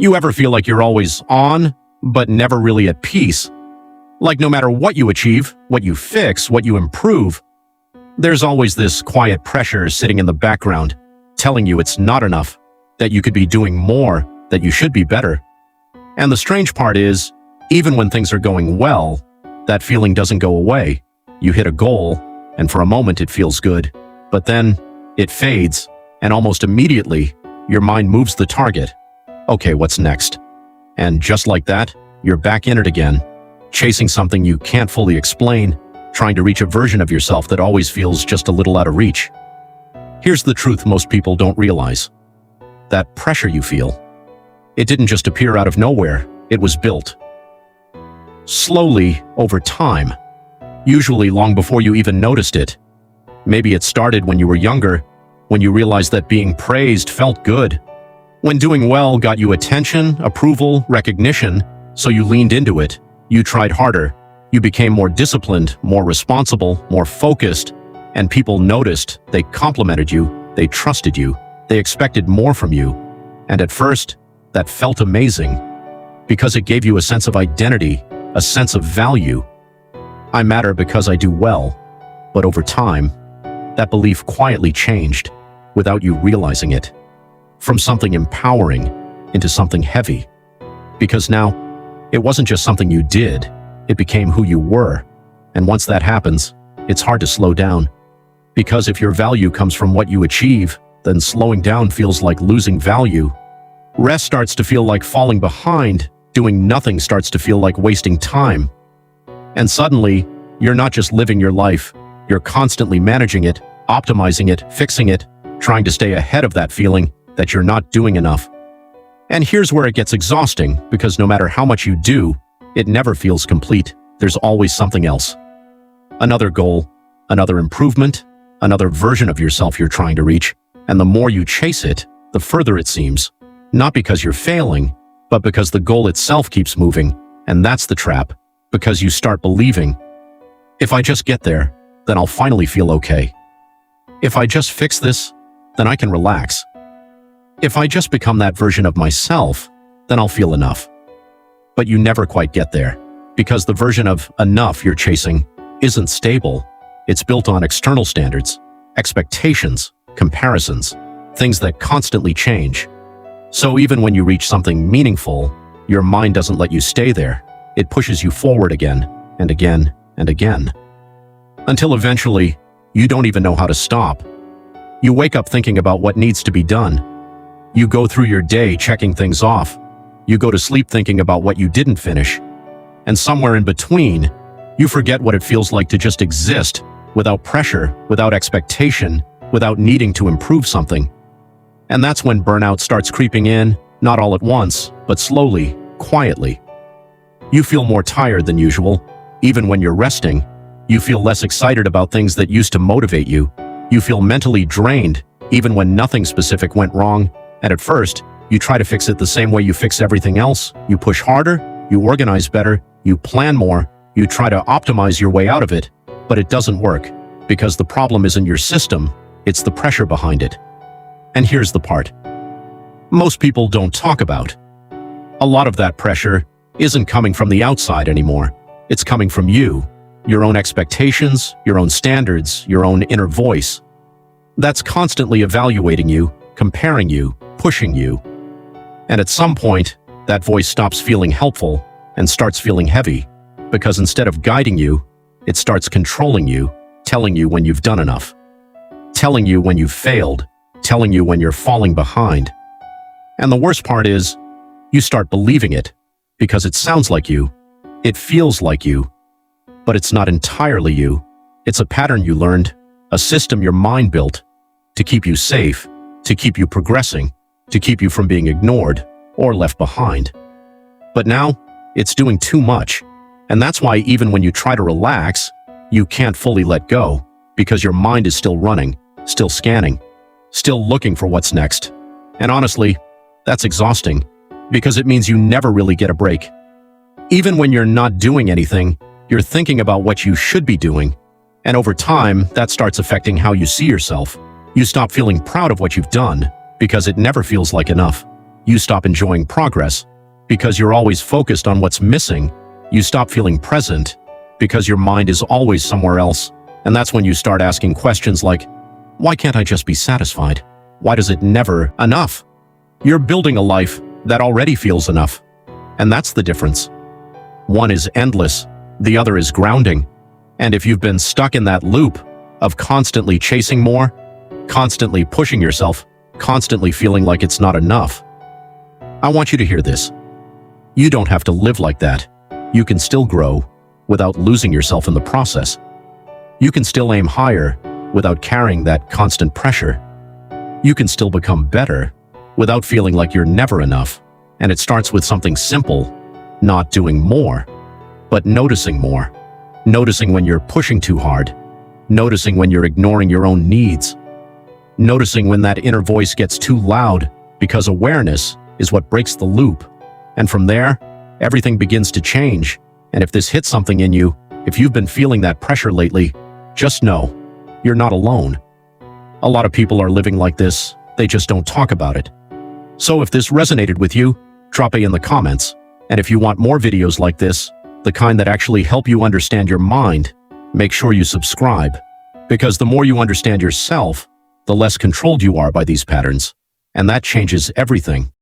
You ever feel like you're always on, but never really at peace? Like no matter what you achieve, what you fix, what you improve, there's always this quiet pressure sitting in the background, telling you it's not enough, that you could be doing more, that you should be better. And the strange part is, even when things are going well, that feeling doesn't go away. You hit a goal, and for a moment it feels good, but then it fades, and almost immediately, your mind moves the target. Okay, what's next? And just like that, you're back in it again, chasing something you can't fully explain, trying to reach a version of yourself that always feels just a little out of reach. Here's the truth most people don't realize. That pressure you feel, it didn't just appear out of nowhere, it was built. Slowly, over time, usually long before you even noticed it. Maybe it started when you were younger, when you realized that being praised felt good, when doing well got you attention, approval, recognition, so you leaned into it, you tried harder, you became more disciplined, more responsible, more focused, and people noticed, they complimented you, they trusted you, they expected more from you. And at first, that felt amazing, because it gave you a sense of identity, a sense of value. I matter because I do well. But over time, that belief quietly changed, without you realizing it, from something empowering into something heavy. Because now, it wasn't just something you did, it became who you were. And once that happens, it's hard to slow down. Because if your value comes from what you achieve, then slowing down feels like losing value. Rest starts to feel like falling behind, doing nothing starts to feel like wasting time. And suddenly, you're not just living your life, you're constantly managing it, optimizing it, fixing it, trying to stay ahead of that feeling that you're not doing enough. And here's where it gets exhausting, because no matter how much you do, it never feels complete. There's always something else. Another goal, another improvement, another version of yourself you're trying to reach. And the more you chase it, the further it seems. Not because you're failing, but because the goal itself keeps moving. And that's the trap, because you start believing, if I just get there, then I'll finally feel okay. If I just fix this, then I can relax. If I just become that version of myself, then I'll feel enough. But you never quite get there, because the version of enough you're chasing isn't stable. It's built on external standards, expectations, comparisons, things that constantly change. So even when you reach something meaningful, your mind doesn't let you stay there. It pushes you forward again, and again, and again. Until eventually, you don't even know how to stop. You wake up thinking about what needs to be done. You go through your day checking things off. You go to sleep thinking about what you didn't finish. And somewhere in between, you forget what it feels like to just exist, without pressure, without expectation, without needing to improve something. And that's when burnout starts creeping in, not all at once, but slowly, quietly. You feel more tired than usual. Even when you're resting, you feel less excited about things that used to motivate you. You feel mentally drained, even when nothing specific went wrong. And at first, you try to fix it the same way you fix everything else. You push harder, you organize better, you plan more, you try to optimize your way out of it. But it doesn't work, because the problem isn't your system, it's the pressure behind it. And here's the part most people don't talk about. A lot of that pressure isn't coming from the outside anymore. It's coming from you, your own expectations, your own standards, your own inner voice. That's constantly evaluating you, comparing you, pushing you. And at some point, that voice stops feeling helpful and starts feeling heavy, because instead of guiding you, it starts controlling you, telling you when you've done enough, telling you when you've failed, telling you when you're falling behind. And the worst part is, you start believing it, because it sounds like you, it feels like you, but it's not entirely you. It's a pattern you learned, a system your mind built, to keep you safe, to keep you progressing, to keep you from being ignored or left behind. But now, it's doing too much, and that's why even when you try to relax, you can't fully let go, because your mind is still running, still scanning, still looking for what's next. And honestly, that's exhausting, because it means you never really get a break. Even when you're not doing anything, you're thinking about what you should be doing, and over time, that starts affecting how you see yourself. You stop feeling proud of what you've done, because it never feels like enough. You stop enjoying progress because you're always focused on what's missing. You stop feeling present because your mind is always somewhere else. And that's when you start asking questions like, why can't I just be satisfied? Why does it never enough? You're building a life that already feels enough. And that's the difference. One is endless, the other is grounding. And if you've been stuck in that loop of constantly chasing more, constantly pushing yourself, constantly feeling like it's not enough, I want you to hear this. You don't have to live like that. You can still grow without losing yourself in the process. You can still aim higher without carrying that constant pressure. You can still become better without feeling like you're never enough. And it starts with something simple, not doing more, but noticing more. Noticing when you're pushing too hard. Noticing when you're ignoring your own needs. Noticing when that inner voice gets too loud, because awareness is what breaks the loop. And from there, everything begins to change. And if this hits something in you, if you've been feeling that pressure lately, just know, you're not alone. A lot of people are living like this, they just don't talk about it. So if this resonated with you, drop A in the comments. And if you want more videos like this, the kind that actually help you understand your mind, make sure you subscribe. Because the more you understand yourself, the less controlled you are by these patterns. And that changes everything.